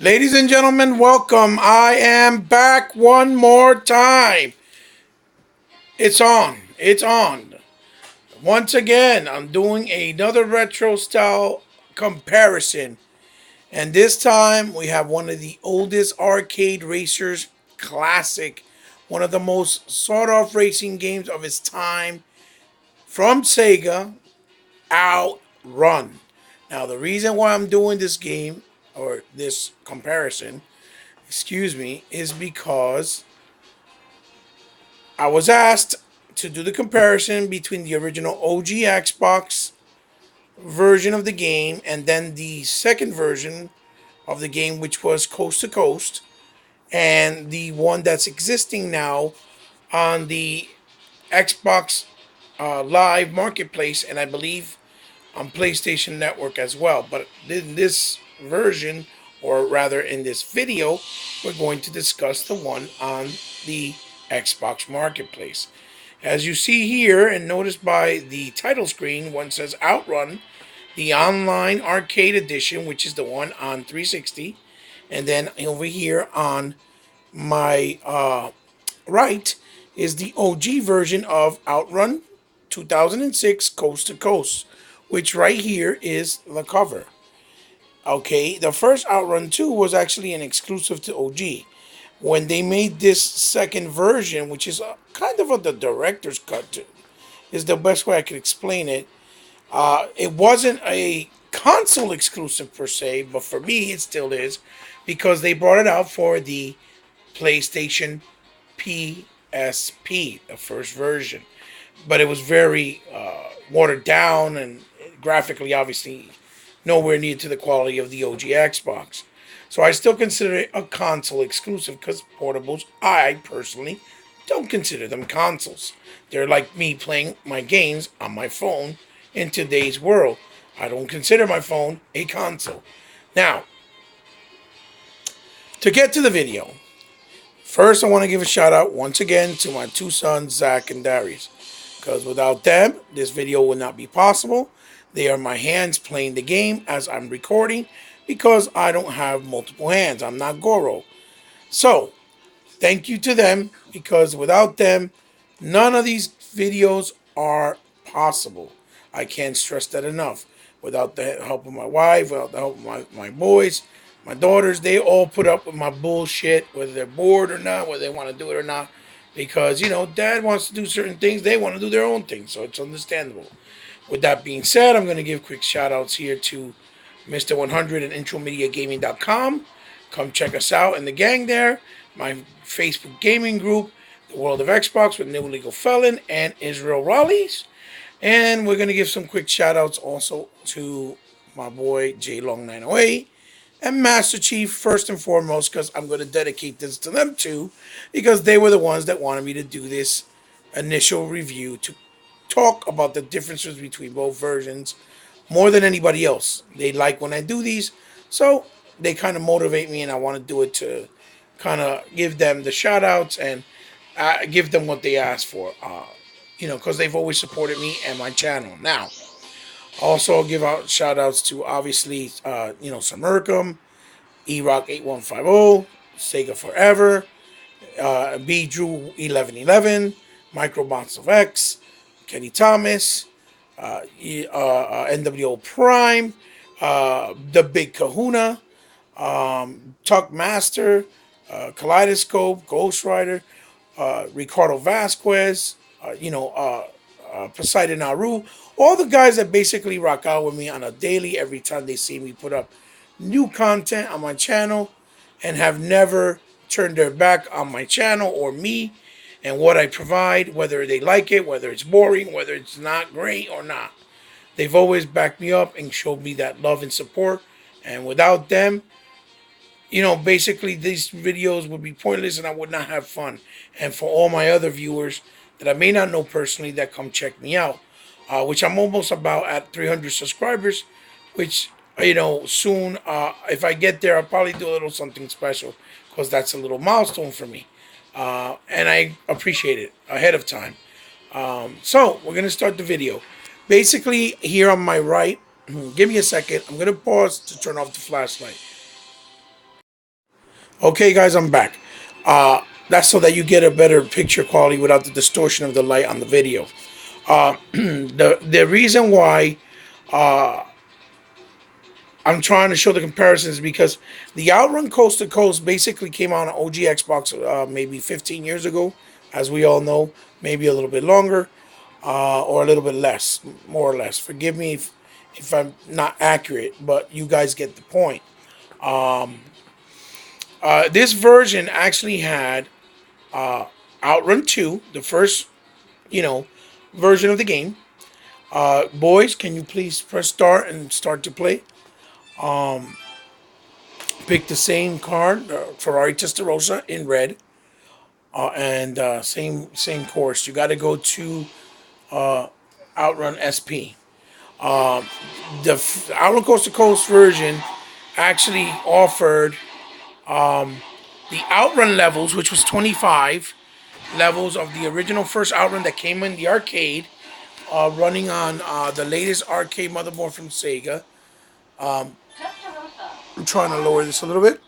Ladies and gentlemen, welcome. I am back one more time. It's on. It's on. Once again, I'm doing another retro style comparison. And this time we have one of the oldest arcade racers classic, one of the most sought off racing games of its time from Sega, Outrun. Now, the reason why I'm doing this game or this comparison, excuse me, is because I was asked to do the comparison between the original OG Xbox version of the game and then the second version of the game, which was Coast to Coast, and the one that's existing now on the Xbox Live Marketplace, and I believe on PlayStation Network as well. But in this version, or rather in this video, we're going to discuss the one on the Xbox Marketplace. As you see here, and notice by the title screen, one says Outrun, the online arcade edition, which is the one on 360. And then over here on my right is the OG version of Outrun 2006 Coast to Coast, which right here is the cover. Okay, the first Outrun 2 was actually an exclusive to OG. When they made this second version, which is kind of the director's cut, is the best way I could explain it. It wasn't a console exclusive per se, but for me it still is, because they brought it out for the PlayStation PSP, the first version. But it was very watered down and graphically, obviously, nowhere near to the quality of the OG Xbox. So I still consider it a console exclusive because portables, I personally don't consider them consoles. They're like me playing my games on my phone in today's world. I don't consider my phone a console. Now, to get to the video, first I want to give a shout out once again to my two sons, Zach and Darius, because without them, this video would not be possible. They are my hands playing the game as I'm recording, because I don't have multiple hands. I'm not Goro. So, thank you to them, because without them, none of these videos are possible. I can't stress that enough. Without the help of my wife, without the help of my boys, my daughters, they all put up with my bullshit, whether they're bored or not, whether they want to do it or not. Because, Dad wants to do certain things, they want to do their own thing, so it's understandable. With that being said, I'm going to give quick shout outs here to Mr. 100 and IntroMediaGaming.com. Come check us out in the gang there. My Facebook gaming group, The World of Xbox with New Legal Felon and Israel Raleighs. And we're going to give some quick shout outs also to my boy JLong908 and Master Chief first and foremost, because I'm going to dedicate this to them too, because they were the ones that wanted me to do this initial review to talk about the differences between both versions more than anybody else. They like when I do these, so they kind of motivate me, and I want to do it to kind of give them the shout outs and give them what they asked for, because they've always supported me and my channel. Now, also I'll give out shout outs to obviously, Samercom, eRock8150, Sega Forever, B Drew 1111, Microbots of X, Kenny Thomas, NWO Prime, The Big Kahuna, Tuck Master, Kaleidoscope, Ghost Rider, Ricardo Vasquez, Poseidon Aru, all the guys that basically rock out with me on a daily every time they see me put up new content on my channel and have never turned their back on my channel or me and what I provide, whether they like it, whether it's boring, whether it's not great or not. They've always backed me up and showed me that love and support. And without them, basically these videos would be pointless and I would not have fun. And for all my other viewers that I may not know personally that come check me out, which I'm almost about at 300 subscribers, which, soon, if I get there, I'll probably do a little something special, because that's a little milestone for me. And I appreciate it ahead of time. So we're going to start the video. Basically, here on my right, give me a second. I'm going to pause to turn off the flashlight. Okay, guys, I'm back. That's so that you get a better picture quality without the distortion of the light on the video. The reason why I'm trying to show the comparisons because the Outrun Coast to Coast basically came out on OG Xbox maybe 15 years ago, as we all know, maybe a little bit longer or a little bit less, more or less. Forgive me if I'm not accurate, but you guys get the point. This version actually had Outrun 2, the first, you know, version of the game. Boys, can you please press start and start to play? Pick the same card, Ferrari Testarossa in red, and same course. You got to go to Outrun SP. The Outrun Coast to Coast version actually offered the Outrun levels, which was 25 levels of the original first Outrun that came in the arcade, running on the latest arcade motherboard from Sega. I'm trying to lower this a little bit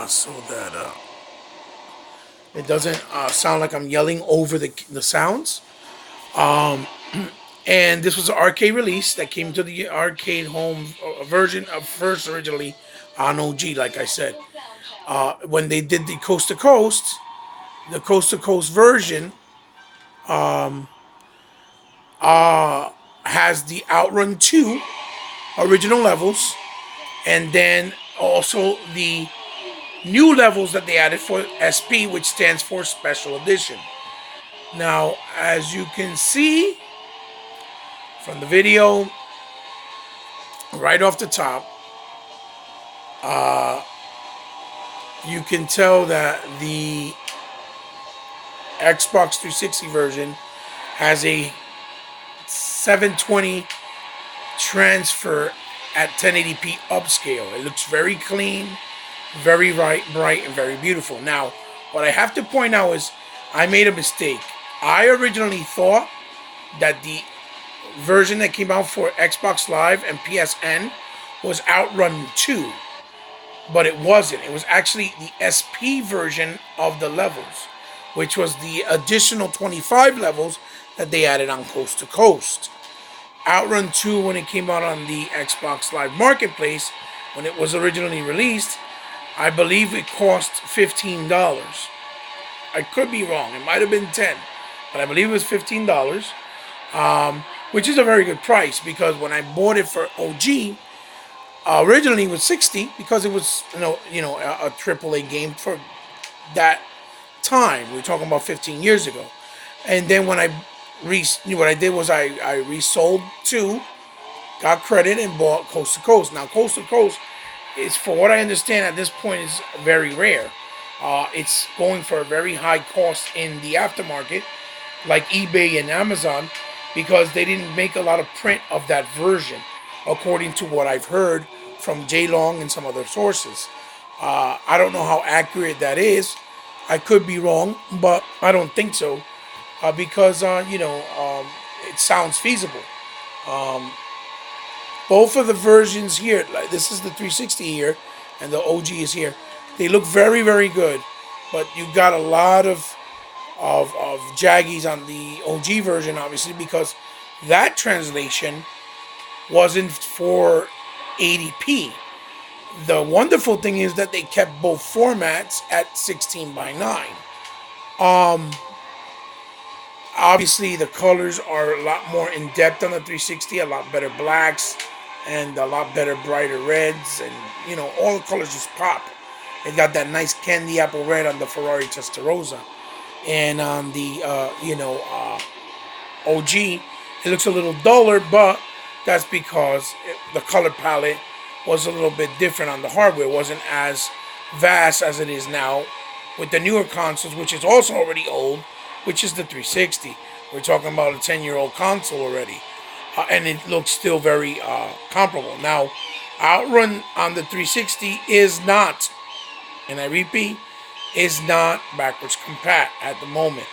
so that it doesn't sound like I'm yelling over the sounds. And this was an arcade release that came to the arcade home version of first originally on OG, like I said. When they did the Coast to Coast version has the Outrun 2 original levels, and then also the new levels that they added for SP, which stands for Special Edition. Now, as you can see from the video, right off the top, you can tell that the Xbox 360 version has a 720 transfer at 1080p upscale. It looks very clean, very bright, and very beautiful. Now, what I have to point out is I made a mistake. I originally thought that the version that came out for Xbox Live and PSN was Outrun 2, but it wasn't. It was actually the SP version of the levels, which was the additional 25 levels that they added on Coast to Coast. Outrun 2, when it came out on the Xbox Live Marketplace, when it was originally released, I believe it cost $15. I could be wrong. It might have been 10, but I believe it was $15, which is a very good price because when I bought it for OG, originally it was 60 because it was a AAA game for that time. We're talking about 15 years ago, and then when what I did was I resold 2, got credit, and bought Coast to Coast. Now Coast to Coast is, for what I understand at this point, is very rare. It's going for a very high cost in the aftermarket, like eBay and Amazon, because they didn't make a lot of print of that version, according to what I've heard from J Long and some other sources. I don't know how accurate that is. I could be wrong, but I don't think so, because it sounds feasible. Both of the versions here, like this is the 360 here, and the OG is here. They look very, very good, but you got a lot of jaggies on the OG version, obviously, because that translation wasn't for 80p. The wonderful thing is that they kept both formats at 16 by 9. Obviously, the colors are a lot more in depth on the 360, a lot better blacks, and a lot better brighter reds, and all the colors just pop. It got that nice candy apple red on the Ferrari Testarossa, and on the OG, it looks a little duller, but that's because the color palette was a little bit different on the hardware. It wasn't as vast as it is now with the newer consoles, which is also already old, which is the 360. We're talking about a 10-year-old console already, and it looks still very comparable. Now, Outrun on the 360 is not, and I repeat, is not backwards compat at the moment.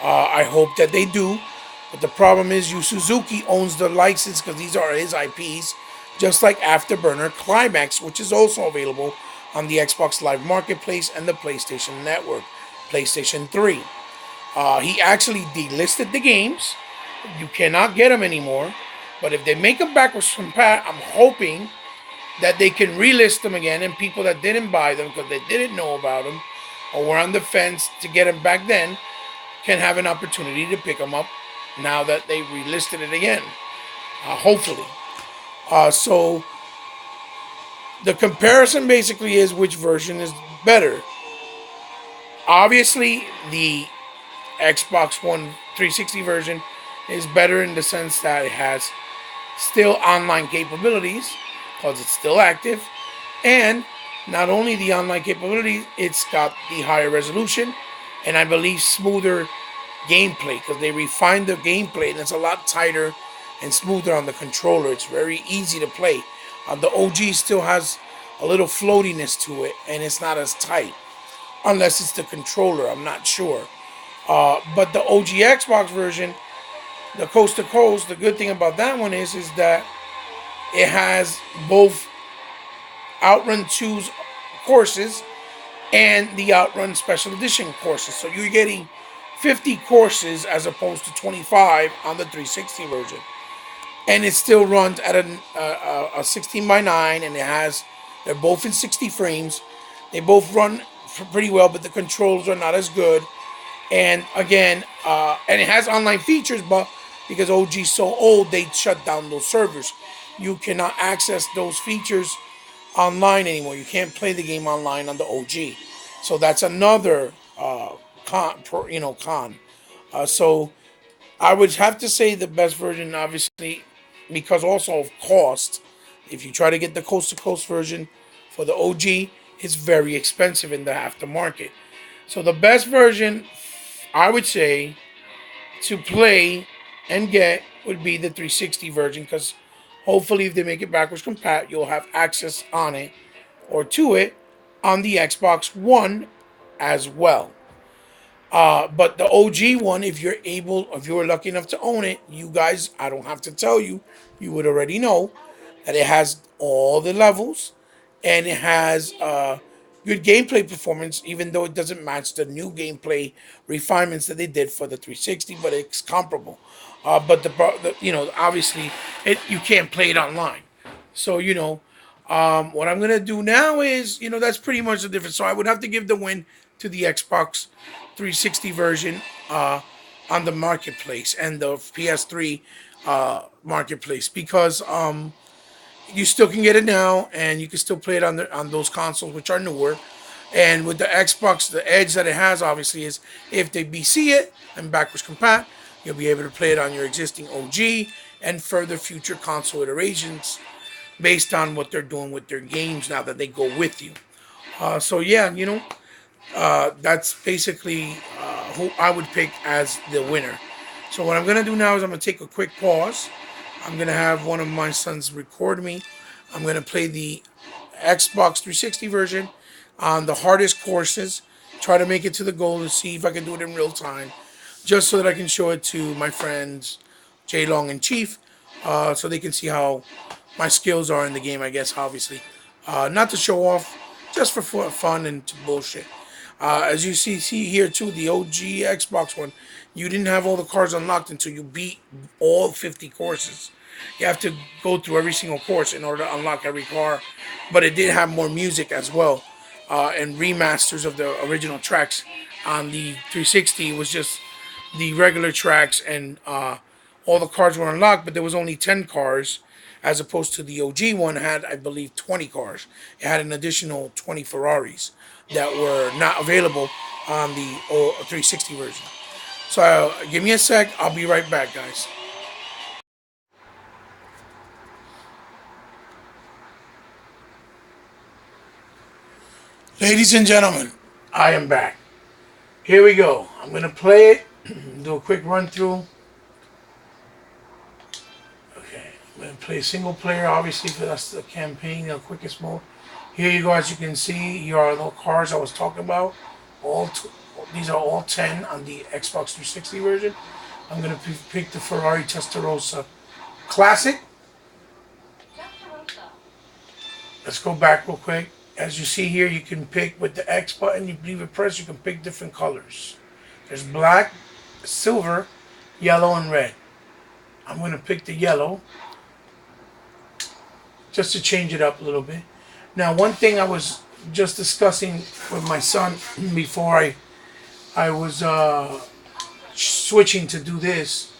I hope that they do, but the problem is Yu Suzuki owns the license, because these are his IPs, just like Afterburner Climax, which is also available on the Xbox Live Marketplace and the PlayStation Network, PlayStation 3. He actually delisted the games. You cannot get them anymore. But if they make them backwards compat, I'm hoping that they can relist them again, and people that didn't buy them because they didn't know about them or were on the fence to get them back then can have an opportunity to pick them up now that they relisted it again. Hopefully. So the comparison basically is which version is better. Obviously, the Xbox One 360 version is better in the sense that it has still online capabilities because it's still active, and not only the online capabilities, it's got the higher resolution and I believe smoother gameplay because they refined the gameplay and it's a lot tighter and smoother on the controller. It's very easy to play. The OG still has a little floatiness to it and it's not as tight unless it's the controller. I'm not sure. But the OG Xbox version, the coast to coast, the good thing about that one is that it has both Outrun 2's courses and the Outrun Special Edition courses. So you're getting 50 courses as opposed to 25 on the 360 version. And it still runs at a 16 by 9, and they're both in 60 frames. They both run pretty well, but the controls are not as good. And again, and it has online features, but because OG's so old, they shut down those servers. You cannot access those features online anymore. You can't play the game online on the OG. So that's another con. So I would have to say the best version, obviously, because also of cost. If you try to get the coast to coast version for the OG, it's very expensive in the aftermarket. So the best version, I would say, to play and get would be the 360 version because hopefully if they make it backwards compat, you'll have access on it or to it on the Xbox One as well. But the OG one, if you were lucky enough to own it, you guys, I don't have to tell you, you would already know that it has all the levels and it has good gameplay performance, even though it doesn't match the new gameplay refinements that they did for the 360, but it's comparable. But obviously, you can't play it online. So what I'm gonna do now is, that's pretty much the difference. So I would have to give the win to the Xbox 360 version on the marketplace and the PS3 marketplace because you still can get it now, and you can still play it on those consoles which are newer. And with the Xbox, the edge that it has obviously is if they BC it and backwards compat, you'll be able to play it on your existing OG and further future console iterations based on what they're doing with their games now that they go with you. So yeah, that's basically who I would pick as the winner. So what I'm gonna do now is I'm gonna take a quick pause. I'm gonna have one of my sons record me. I'm gonna play the Xbox 360 version on the hardest courses. Try to make it to the goal and see if I can do it in real time, just so that I can show it to my friends Jay Long and Chief, so they can see how my skills are in the game. I guess obviously, not to show off, just for fun and to bullshit. As you see here too, the OG Xbox one, you didn't have all the cars unlocked until you beat all 50 courses. You have to go through every single course in order to unlock every car. But it did have more music as well, and remasters of the original tracks. On the 360, it was just the regular tracks, and all the cars were unlocked, but there was only 10 cars, as opposed to the OG one had, I believe, 20 cars. It had an additional 20 Ferraris that were not available on the 360 version. So give me a sec. I'll be right back, guys. Ladies and gentlemen, I am back. Here we go. I'm going to play it, do a quick run through. Okay, I'm going to play single player, obviously, because that's the campaign, the quickest mode. Here you go, as you can see, here are the cars I was talking about. These are all 10 on the Xbox 360 version. I'm going to pick the Ferrari Testarossa Classic. Let's go back real quick. As you see here, you can pick with the X button, you leave it pressed, you can pick different colors. There's black, silver, yellow, and red. I'm going to pick the yellow just to change it up a little bit. Now, one thing I was just discussing with my son before I was switching to do this.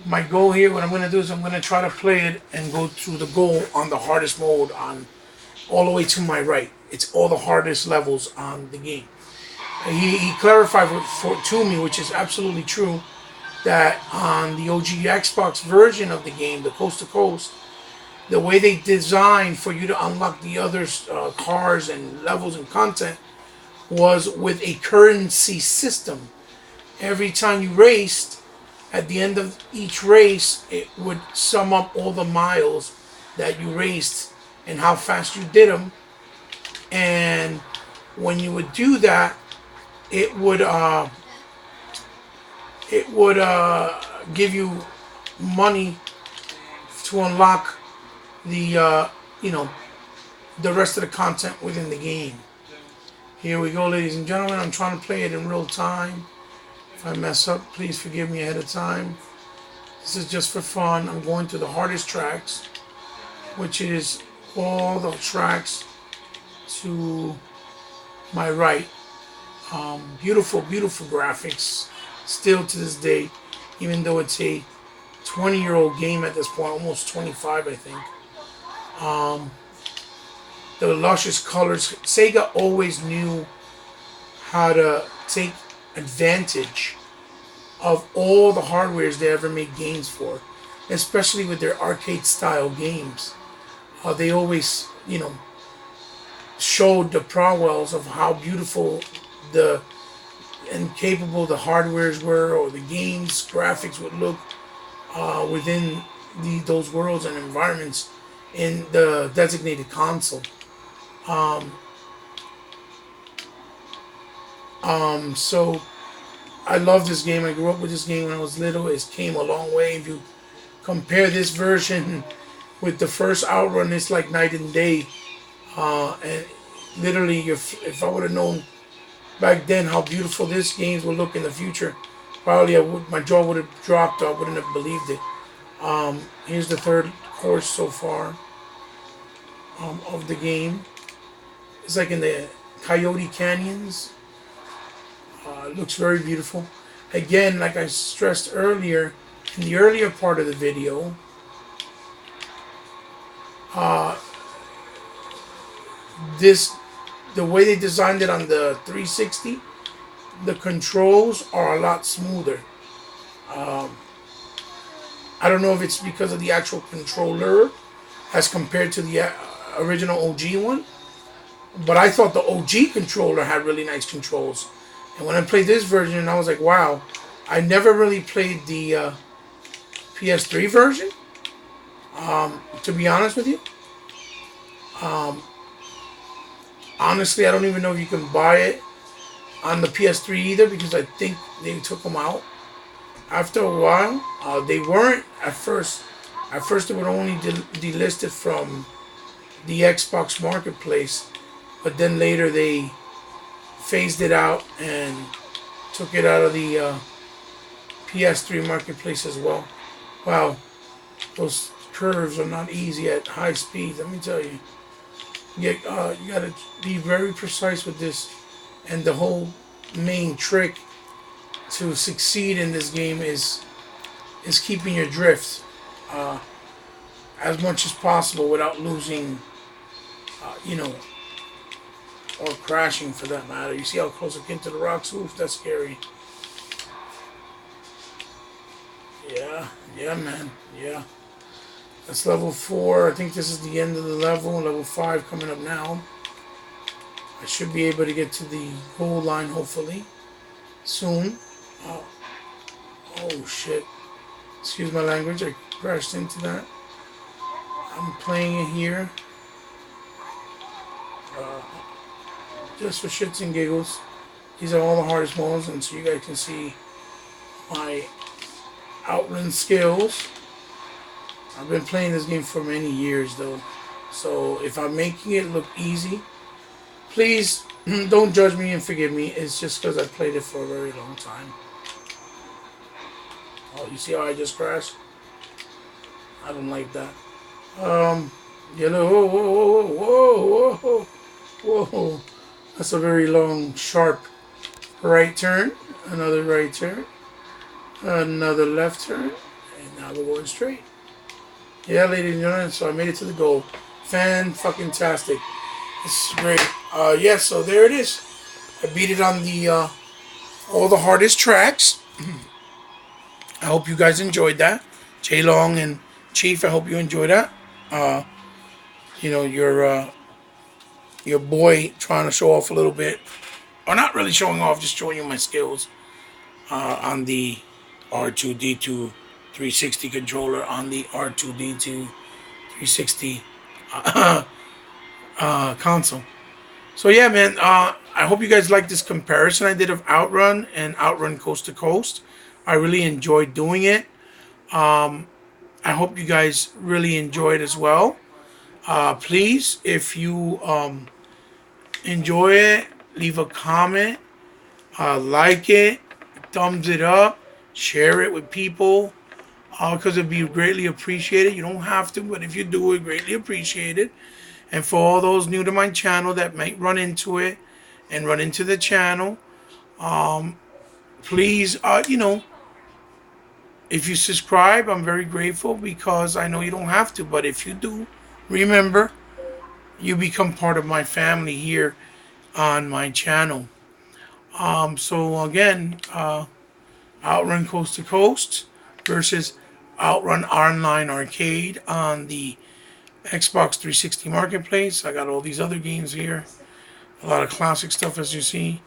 My goal here, what I'm going to do is I'm going to try to play it and go through the goal on the hardest mode on all the way to my right. It's all the hardest levels on the game. He clarified to me, which is absolutely true, that on the OG Xbox version of the game, the Coast to Coast, the way they designed for you to unlock the other cars and levels and content was with a currency system. Every time you raced, at the end of each race, it would sum up all the miles that you raced and how fast you did them. And when you would do that, it would give you money to unlock the the rest of the content within the game. Here we go, ladies and gentlemen. I'm trying to play it in real time. If I mess up, please forgive me ahead of time. This is just for fun. I'm going to the hardest tracks, which is all the tracks to my right. Beautiful, beautiful graphics still to this day, even though it's a 20-year-old game at this point, almost 25, I think. The luscious colors. Sega always knew how to take advantage of all the hardwares they ever made games for, especially with their arcade-style games. They always, showed the prowess of how beautiful and capable the hardwares were, or the games graphics would look within those worlds and environments in the designated console. So I love this game. I grew up with this game when I was little. It came a long way. If you compare this version with the first Outrun, it's like night and day. And literally, if I would have known back then how beautiful this games would look in the future, probably my jaw would have dropped. I wouldn't have believed it. Here's the third course so far of the game. It's like in the Coyote Canyons. It looks very beautiful. Again, like I stressed earlier, in the earlier part of the video, the way they designed it on the 360, the controls are a lot smoother. I don't know if it's because of the actual controller as compared to the original OG one, but I thought the OG controller had really nice controls. And when I played this version, I was like, wow. I never really played the PS3 version, to be honest with you. Honestly, I don't even know if you can buy it on the PS3 either, because I think they took them out after a while. They weren't at first. At first, they were only delisted from the Xbox Marketplace, but then later they phased it out and took it out of the PS3 Marketplace as well. Wow, those curves are not easy at high speed, let me tell you. You gotta be very precise with this, and the whole main trick to succeed in this game is keeping your drift as much as possible without losing, or crashing for that matter. You see how close I came to the rocks? Oof, that's scary. Yeah, man, yeah. That's level 4. I think this is the end of the level. Level 5 coming up now. I should be able to get to the goal line, hopefully, soon. Oh, shit. Excuse my language. I crashed into that. I'm playing it here. Just for shits and giggles. These are all the hardest modes, and so you guys can see my Outrun skills. I've been playing this game for many years, though. So if I'm making it look easy, please don't judge me and forgive me. It's just because I played it for a very long time. Oh, you see how I just crashed? I don't like that. Um, yellow. Whoa, whoa, whoa, whoa, whoa, whoa. That's a very long, sharp right turn. Another right turn. Another left turn. And now we're going straight. Yeah, ladies and gentlemen. So I made it to the goal. Fan-fucking-tastic. This is great. Yeah, so there it is. I beat it on the all the hardest tracks. I hope you guys enjoyed that. Jay Long and Chief, I hope you enjoyed that. Uh, you know, your boy trying to show off a little bit. Or not really showing off, just showing you my skills on the R2D2 360 controller on the R2D2 360 console. So yeah, man, I hope you guys like this comparison I did of Outrun and Outrun Coast to Coast. I really enjoyed doing it. I hope you guys really enjoyed as well. Please, if you enjoy it, leave a comment, like it, thumbs it up, share it with people, because it'd be greatly appreciated. You don't have to, but if you do it, greatly appreciated. And for all those new to my channel that might run into it and run into the channel, please, if you subscribe, I'm very grateful because I know you don't have to. But if you do, remember, you become part of my family here on my channel. So again, Outrun Coast to Coast versus Outrun Online Arcade on the Xbox 360 Marketplace. I got all these other games here. A lot of classic stuff, as you see.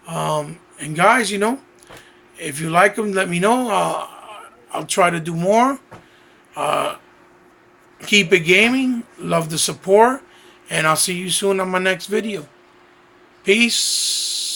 And guys, if you like them, let me know. I'll try to do more. Keep it gaming. Love the support. And I'll see you soon on my next video. Peace.